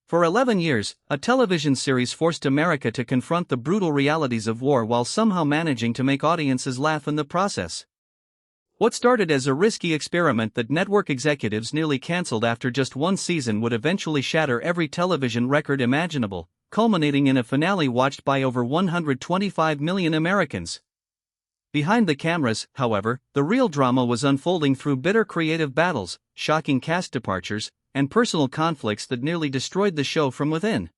For 11 years, a television series forced America to confront the brutal realities of war while somehow managing to make audiences laugh in the process. What started as a risky experiment that network executives nearly canceled after just one season would eventually shatter every television record imaginable, culminating in a finale watched by over 125 million Americans. Behind the cameras, however, the real drama was unfolding through bitter creative battles, shocking cast departures, and personal conflicts that nearly destroyed the show from within.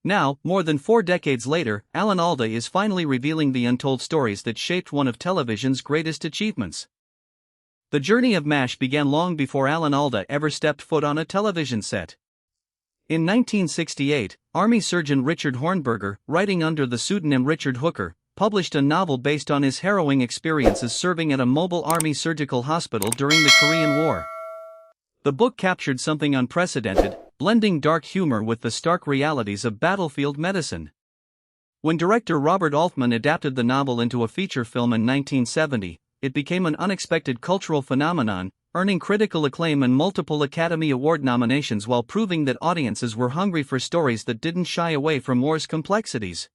Now, more than 4 decades later, Alan Alda is finally revealing the untold stories that shaped one of television's greatest achievements. The journey of MASH began long before Alan Alda ever stepped foot on a television set. In 1968, Army surgeon Richard Hornberger, writing under the pseudonym Richard Hooker, published a novel based on his harrowing experiences serving at a mobile Army surgical hospital during the Korean War. The book captured something unprecedented, blending dark humor with the stark realities of battlefield medicine. When director Robert Altman adapted the novel into a feature film in 1970, it became an unexpected cultural phenomenon, earning critical acclaim and multiple Academy Award nominations while proving that audiences were hungry for stories that didn't shy away from war's complexities.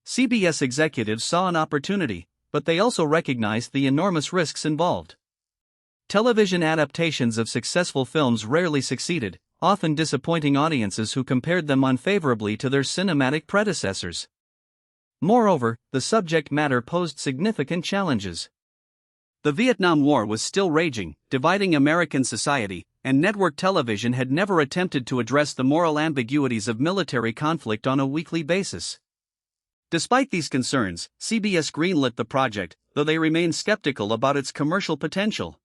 CBS executives saw an opportunity, but they also recognized the enormous risks involved. Television adaptations of successful films rarely succeeded, often disappointing audiences who compared them unfavorably to their cinematic predecessors. Moreover, the subject matter posed significant challenges. The Vietnam War was still raging, dividing American society, and network television had never attempted to address the moral ambiguities of military conflict on a weekly basis. Despite these concerns, CBS greenlit the project, though they remained skeptical about its commercial potential.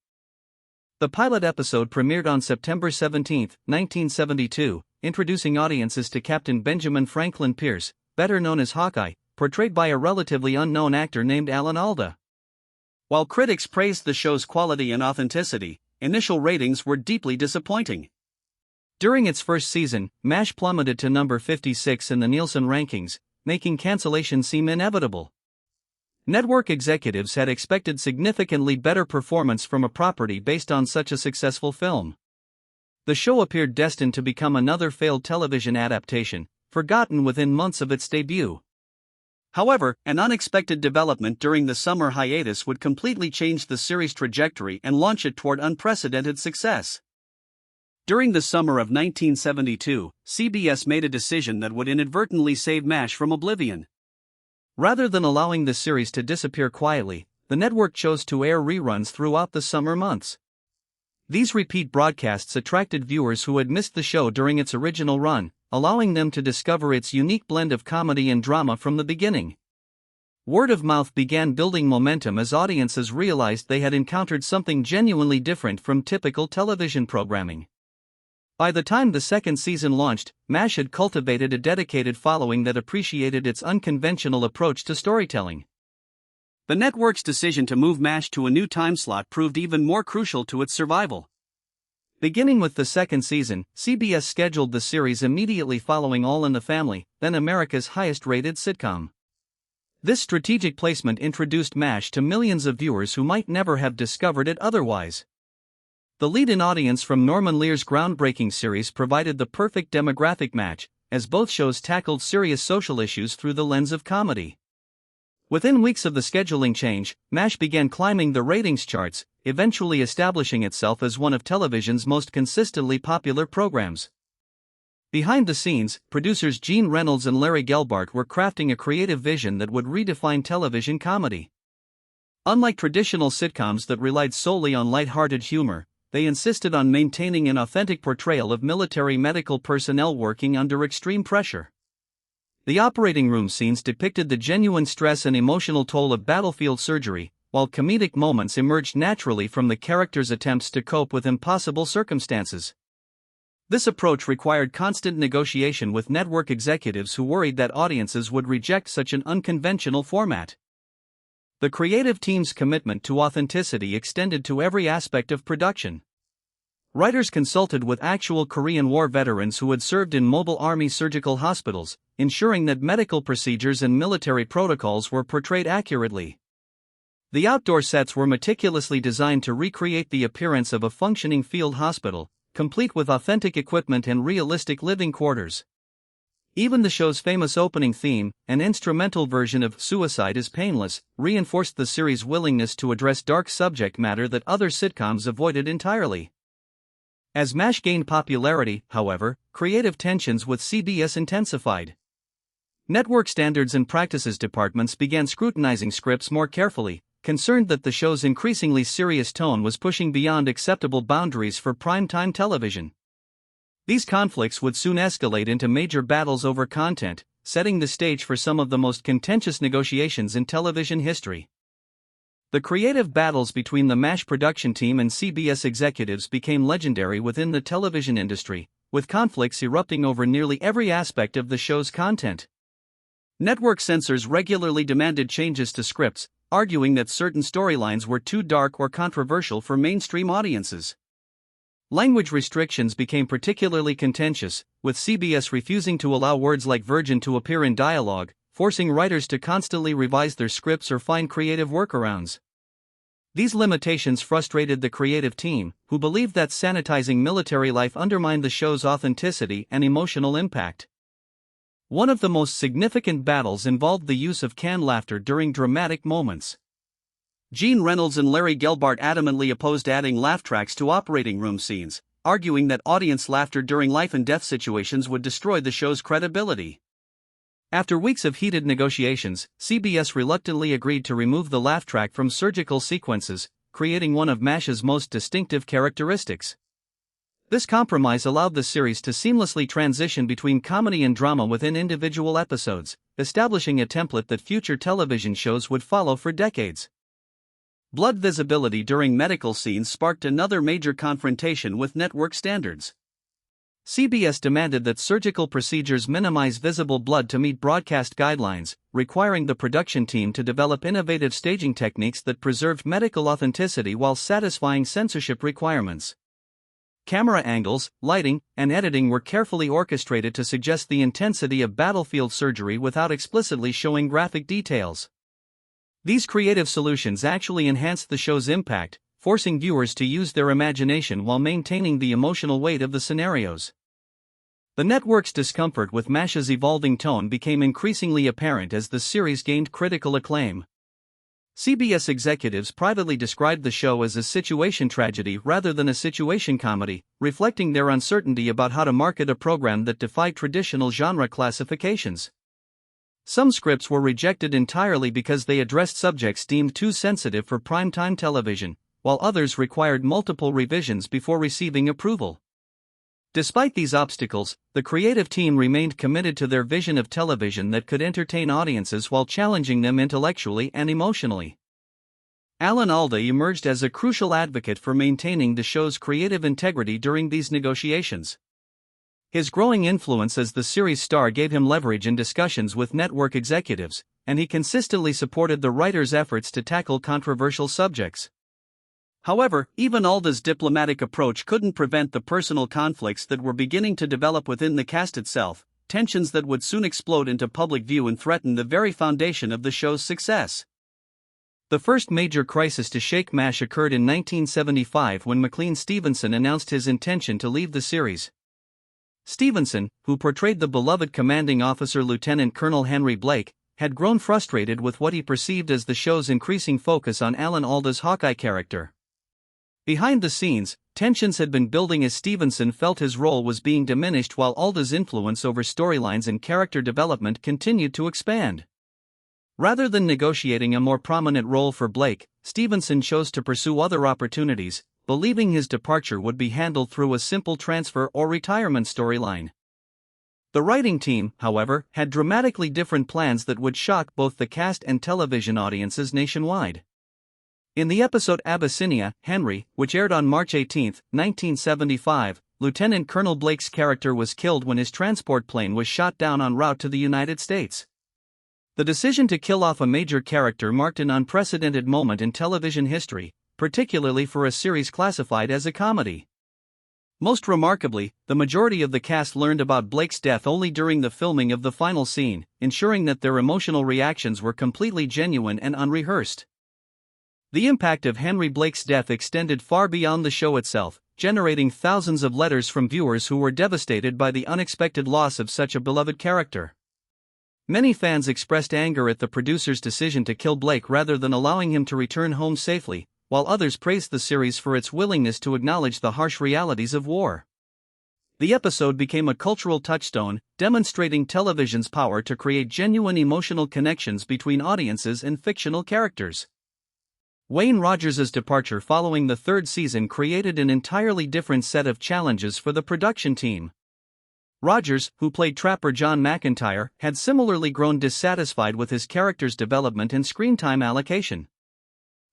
The pilot episode premiered on September 17, 1972, introducing audiences to Captain Benjamin Franklin Pierce, better known as Hawkeye, portrayed by a relatively unknown actor named Alan Alda. While critics praised the show's quality and authenticity, initial ratings were deeply disappointing. During its first season, MASH plummeted to number 56 in the Nielsen rankings, making cancellation seem inevitable. Network executives had expected significantly better performance from a property based on such a successful film. The show appeared destined to become another failed television adaptation, forgotten within months of its debut. However, an unexpected development during the summer hiatus would completely change the series' trajectory and launch it toward unprecedented success. During the summer of 1972, CBS made a decision that would inadvertently save MASH from oblivion. Rather than allowing the series to disappear quietly, the network chose to air reruns throughout the summer months. These repeat broadcasts attracted viewers who had missed the show during its original run, allowing them to discover its unique blend of comedy and drama from the beginning. Word of mouth began building momentum as audiences realized they had encountered something genuinely different from typical television programming. By the time the second season launched, MASH had cultivated a dedicated following that appreciated its unconventional approach to storytelling. The network's decision to move MASH to a new time slot proved even more crucial to its survival. Beginning with the second season, CBS scheduled the series immediately following All in the Family, then America's highest-rated sitcom. This strategic placement introduced MASH to millions of viewers who might never have discovered it otherwise. The lead-in audience from Norman Lear's groundbreaking series provided the perfect demographic match, as both shows tackled serious social issues through the lens of comedy. Within weeks of the scheduling change, MASH began climbing the ratings charts, eventually establishing itself as one of television's most consistently popular programs. Behind the scenes, producers Gene Reynolds and Larry Gelbart were crafting a creative vision that would redefine television comedy. Unlike traditional sitcoms that relied solely on light-hearted humor, they insisted on maintaining an authentic portrayal of military medical personnel working under extreme pressure. The operating room scenes depicted the genuine stress and emotional toll of battlefield surgery, while comedic moments emerged naturally from the characters' attempts to cope with impossible circumstances. This approach required constant negotiation with network executives who worried that audiences would reject such an unconventional format. The creative team's commitment to authenticity extended to every aspect of production. Writers consulted with actual Korean War veterans who had served in mobile Army surgical hospitals, ensuring that medical procedures and military protocols were portrayed accurately. The outdoor sets were meticulously designed to recreate the appearance of a functioning field hospital, complete with authentic equipment and realistic living quarters. Even the show's famous opening theme, an instrumental version of "Suicide is Painless," reinforced the series' willingness to address dark subject matter that other sitcoms avoided entirely. As MASH gained popularity, however, creative tensions with CBS intensified. Network standards and practices departments began scrutinizing scripts more carefully, concerned that the show's increasingly serious tone was pushing beyond acceptable boundaries for primetime television. These conflicts would soon escalate into major battles over content, setting the stage for some of the most contentious negotiations in television history. The creative battles between the MASH production team and CBS executives became legendary within the television industry, with conflicts erupting over nearly every aspect of the show's content. Network censors regularly demanded changes to scripts, arguing that certain storylines were too dark or controversial for mainstream audiences. Language restrictions became particularly contentious, with CBS refusing to allow words like virgin to appear in dialogue, forcing writers to constantly revise their scripts or find creative workarounds. These limitations frustrated the creative team, who believed that sanitizing military life undermined the show's authenticity and emotional impact. One of the most significant battles involved the use of canned laughter during dramatic moments. Gene Reynolds and Larry Gelbart adamantly opposed adding laugh tracks to operating room scenes, arguing that audience laughter during life-and-death situations would destroy the show's credibility. After weeks of heated negotiations, CBS reluctantly agreed to remove the laugh track from surgical sequences, creating one of MASH's most distinctive characteristics. This compromise allowed the series to seamlessly transition between comedy and drama within individual episodes, establishing a template that future television shows would follow for decades. Blood visibility during medical scenes sparked another major confrontation with network standards. CBS demanded that surgical procedures minimize visible blood to meet broadcast guidelines, requiring the production team to develop innovative staging techniques that preserved medical authenticity while satisfying censorship requirements. Camera angles, lighting, and editing were carefully orchestrated to suggest the intensity of battlefield surgery without explicitly showing graphic details. These creative solutions actually enhanced the show's impact, forcing viewers to use their imagination while maintaining the emotional weight of the scenarios. The network's discomfort with MASH's evolving tone became increasingly apparent as the series gained critical acclaim. CBS executives privately described the show as a situation tragedy rather than a situation comedy, reflecting their uncertainty about how to market a program that defied traditional genre classifications. Some scripts were rejected entirely because they addressed subjects deemed too sensitive for primetime television, while others required multiple revisions before receiving approval. Despite these obstacles, the creative team remained committed to their vision of television that could entertain audiences while challenging them intellectually and emotionally. Alan Alda emerged as a crucial advocate for maintaining the show's creative integrity during these negotiations. His growing influence as the series star gave him leverage in discussions with network executives, and he consistently supported the writers' efforts to tackle controversial subjects. However, even Alda's diplomatic approach couldn't prevent the personal conflicts that were beginning to develop within the cast itself, tensions that would soon explode into public view and threaten the very foundation of the show's success. The first major crisis to shake MASH occurred in 1975 when McLean Stevenson announced his intention to leave the series. Stevenson, who portrayed the beloved commanding officer Lieutenant Colonel Henry Blake, had grown frustrated with what he perceived as the show's increasing focus on Alan Alda's Hawkeye character. Behind the scenes, tensions had been building as Stevenson felt his role was being diminished while Alda's influence over storylines and character development continued to expand. Rather than negotiating a more prominent role for Blake, Stevenson chose to pursue other opportunities, believing his departure would be handled through a simple transfer or retirement storyline. The writing team, however, had dramatically different plans that would shock both the cast and television audiences nationwide. In the episode Abyssinia, Henry, which aired on March 18, 1975, Lieutenant Colonel Blake's character was killed when his transport plane was shot down en route to the United States. The decision to kill off a major character marked an unprecedented moment in television history, particularly for a series classified as a comedy. Most remarkably, the majority of the cast learned about Blake's death only during the filming of the final scene, ensuring that their emotional reactions were completely genuine and unrehearsed. The impact of Henry Blake's death extended far beyond the show itself, generating thousands of letters from viewers who were devastated by the unexpected loss of such a beloved character. Many fans expressed anger at the producer's decision to kill Blake rather than allowing him to return home safely, while others praised the series for its willingness to acknowledge the harsh realities of war. The episode became a cultural touchstone, demonstrating television's power to create genuine emotional connections between audiences and fictional characters. Wayne Rogers's departure following the third season created an entirely different set of challenges for the production team. Rogers, who played Trapper John McIntyre, had similarly grown dissatisfied with his character's development and screen time allocation.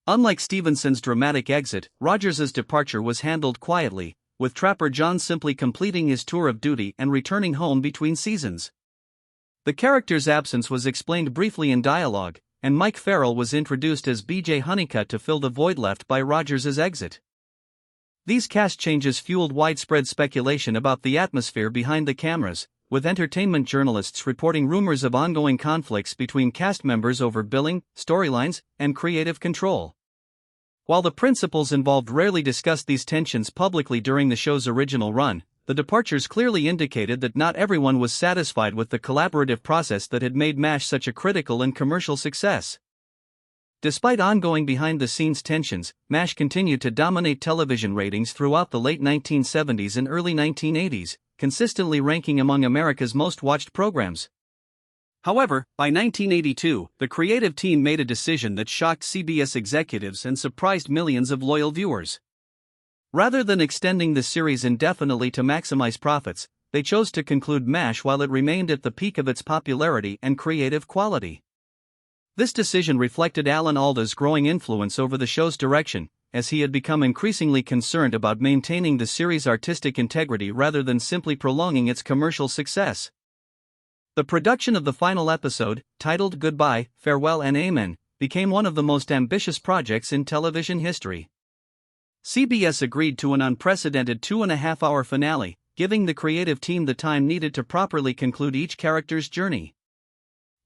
Unlike Stevenson's dramatic exit, Rogers's departure was handled quietly, with Trapper John simply completing his tour of duty and returning home between seasons. The character's absence was explained briefly in dialogue, and Mike Farrell was introduced as B.J. Honeycutt to fill the void left by Rogers's exit. These cast changes fueled widespread speculation about the atmosphere behind the cameras, with entertainment journalists reporting rumors of ongoing conflicts between cast members over billing, storylines, and creative control. While the principals involved rarely discussed these tensions publicly during the show's original run, the departures clearly indicated that not everyone was satisfied with the collaborative process that had made MASH such a critical and commercial success. Despite ongoing behind-the-scenes tensions, MASH continued to dominate television ratings throughout the late 1970s and early 1980s, consistently ranking among America's most-watched programs. However, by 1982, the creative team made a decision that shocked CBS executives and surprised millions of loyal viewers. Rather than extending the series indefinitely to maximize profits, they chose to conclude MASH while it remained at the peak of its popularity and creative quality. This decision reflected Alan Alda's growing influence over the show's direction, as he had become increasingly concerned about maintaining the series' artistic integrity rather than simply prolonging its commercial success. The production of the final episode, titled Goodbye, Farewell and Amen, became one of the most ambitious projects in television history. CBS agreed to an unprecedented 2.5-hour finale, giving the creative team the time needed to properly conclude each character's journey.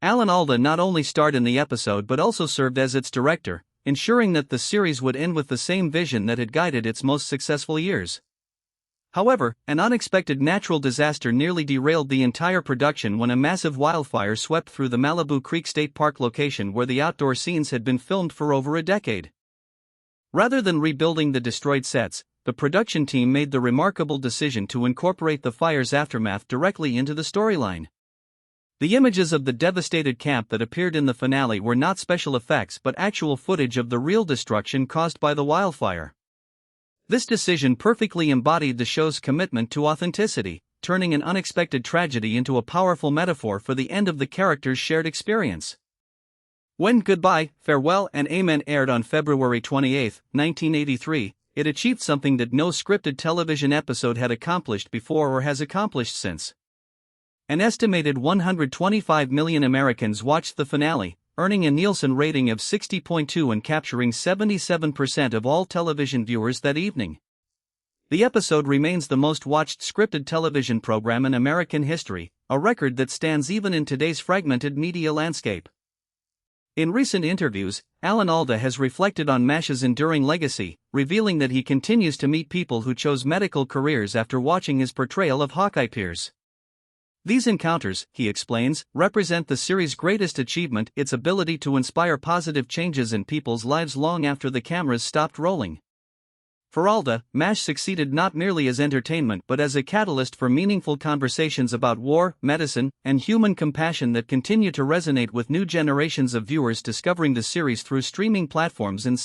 Alan Alda not only starred in the episode but also served as its director, ensuring that the series would end with the same vision that had guided its most successful years. However, an unexpected natural disaster nearly derailed the entire production when a massive wildfire swept through the Malibu Creek State Park location where the outdoor scenes had been filmed for over a decade. Rather than rebuilding the destroyed sets, the production team made the remarkable decision to incorporate the fire's aftermath directly into the storyline. The images of the devastated camp that appeared in the finale were not special effects but actual footage of the real destruction caused by the wildfire. This decision perfectly embodied the show's commitment to authenticity, turning an unexpected tragedy into a powerful metaphor for the end of the characters' shared experience. When Goodbye, Farewell and Amen aired on February 28, 1983, it achieved something that no scripted television episode had accomplished before or has accomplished since. An estimated 125 million Americans watched the finale, earning a Nielsen rating of 60.2 and capturing 77% of all television viewers that evening. The episode remains the most watched scripted television program in American history, a record that stands even in today's fragmented media landscape. In recent interviews, Alan Alda has reflected on MASH's enduring legacy, revealing that he continues to meet people who chose medical careers after watching his portrayal of Hawkeye Pierce. These encounters, he explains, represent the series' greatest achievement, its ability to inspire positive changes in people's lives long after the cameras stopped rolling. For Alda, MASH succeeded not merely as entertainment but as a catalyst for meaningful conversations about war, medicine, and human compassion that continue to resonate with new generations of viewers discovering the series through streaming platforms and